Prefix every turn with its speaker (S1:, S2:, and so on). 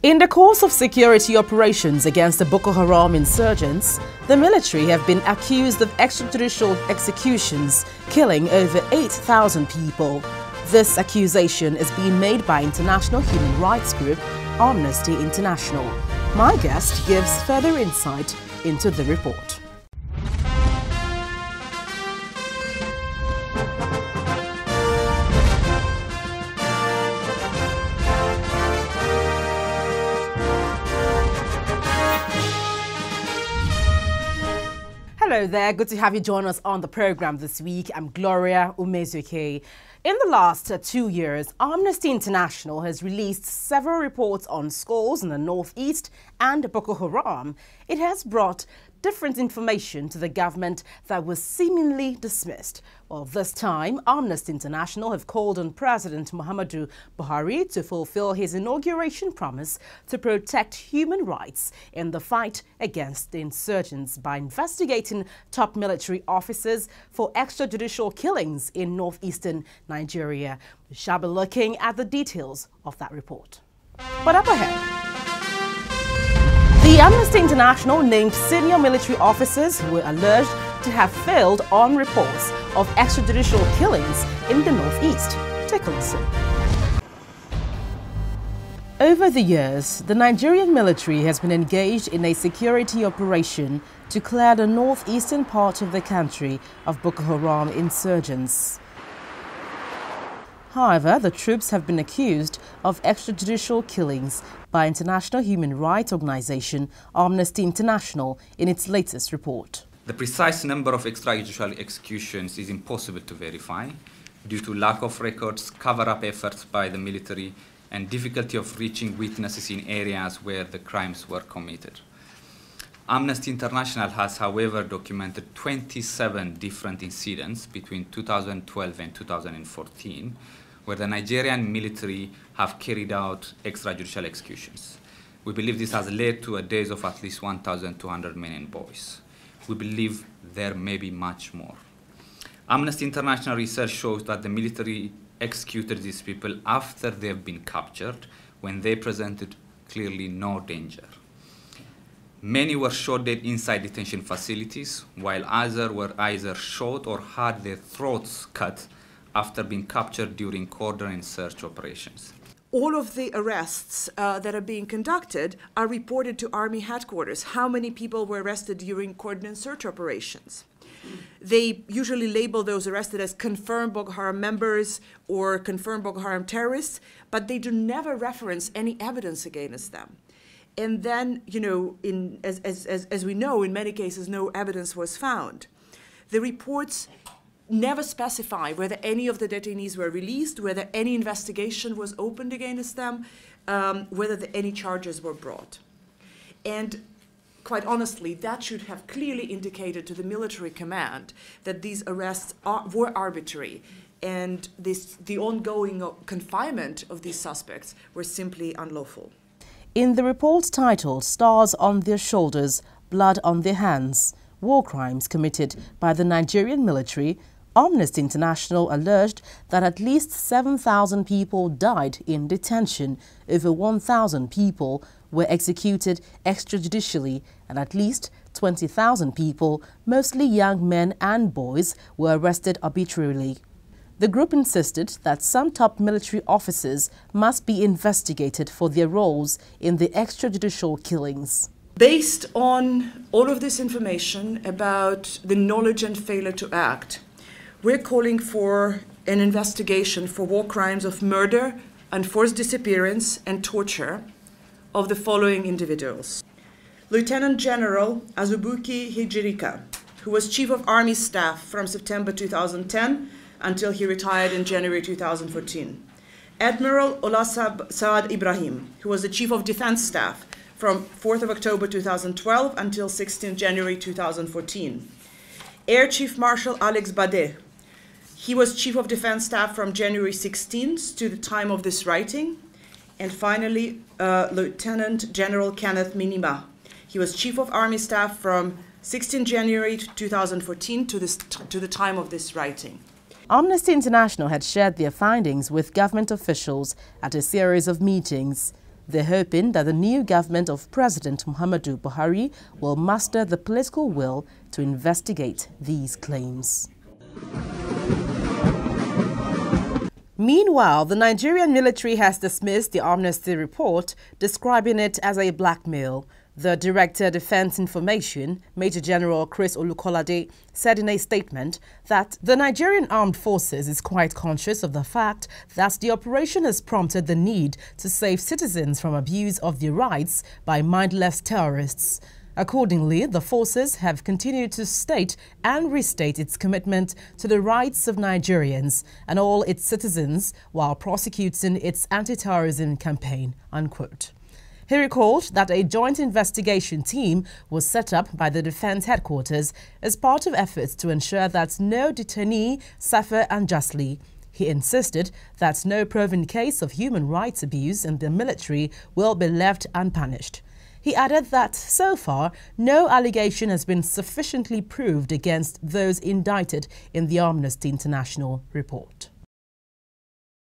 S1: In the course of security operations against the Boko Haram insurgents, the military have been accused of extrajudicial executions, killing over 8,000 people. This accusation is being made by international human rights group Amnesty International. My guest gives further insight into the report. Hello there, good to have you join us on the program this week. I'm Gloria Umezuke. In the last 2 years, Amnesty International has released several reports on schools in the northeast and Boko Haram. It has brought different information to the government that was seemingly dismissed. Well, this time, Amnesty International have called on President Muhammadu Buhari to fulfill his inauguration promise to protect human rights in the fight against the insurgents by investigating top military officers for extrajudicial killings in northeastern Nigeria. We shall be looking at the details of that report. But up ahead, the Amnesty International named senior military officers who were alleged to have failed on reports of extrajudicial killings in the northeast. Take a listen. Over the years, the Nigerian military has been engaged in a security operation to clear the northeastern part of the country of Boko Haram insurgents. However, the troops have been accused of extrajudicial killings by international human rights organization Amnesty International in its latest report.
S2: The precise number of extrajudicial executions is impossible to verify due to lack of records, cover-up efforts by the military, and difficulty of reaching witnesses in areas where the crimes were committed. Amnesty International has, however, documented 27 different incidents between 2012 and 2014 where the Nigerian military have carried out extrajudicial executions. We believe this has led to a death of at least 1,200 men and boys. We believe there may be much more. Amnesty International research shows that the military executed these people after they have been captured when they presented clearly no danger. Many were shot dead inside detention facilities, while others were either shot or had their throats cut after being captured during cordon and search operations.
S3: All of the arrests that are being conducted are reported to Army headquarters. How many people were arrested during cordon and search operations? They usually label those arrested as confirmed Boko Haram members or confirmed Boko Haram terrorists, but they do never reference any evidence against them. And then, you know, as we know, in many cases, no evidence was found. The reports never specify whether any of the detainees were released, whether any investigation was opened against them, whether any charges were brought. And quite honestly, that should have clearly indicated to the military command that these arrests were arbitrary and the ongoing confinement of these suspects were simply unlawful.
S1: In the report titled "Stars on Their Shoulders, Blood on Their Hands: War Crimes Committed by the Nigerian Military," Amnesty International alleged that at least 7,000 people died in detention, over 1,000 people were executed extrajudicially, and at least 20,000 people, mostly young men and boys, were arrested arbitrarily. The group insisted that some top military officers must be investigated for their roles in the extrajudicial killings.
S3: Based on all of this information about the knowledge and failure to act, we're calling for an investigation for war crimes of murder, enforced disappearance, and torture of the following individuals. Lieutenant General Azubuki Hijirika, who was Chief of Army Staff from September 2010 until he retired in January 2014. Admiral Olasab Saad Ibrahim, who was the Chief of Defense Staff from 4th of October 2012 until 16th January 2014. Air Chief Marshal Alex Bade. He was Chief of Defense Staff from January 16th to the time of this writing. And finally, Lieutenant General Kenneth Minima. He was Chief of Army Staff from 16 January 2014 to the time of this writing.
S1: Amnesty International had shared their findings with government officials at a series of meetings. They're hoping that the new government of President Muhammadu Buhari will muster the political will to investigate these claims. Meanwhile, the Nigerian military has dismissed the amnesty report, describing it as a blackmail. The Director of Defense Information, Major General Chris Olukolade, said in a statement that the Nigerian Armed Forces is quite conscious of the fact that the operation has prompted the need to save citizens from abuse of their rights by mindless terrorists. Accordingly, the forces have continued to state and restate its commitment to the rights of Nigerians and all its citizens while prosecuting its anti-terrorism campaign, unquote. He recalled that a joint investigation team was set up by the Defense Headquarters as part of efforts to ensure that no detainee suffer unjustly. He insisted that no proven case of human rights abuse in the military will be left unpunished. He added that so far, no allegation has been sufficiently proved against those indicted in the Amnesty International report.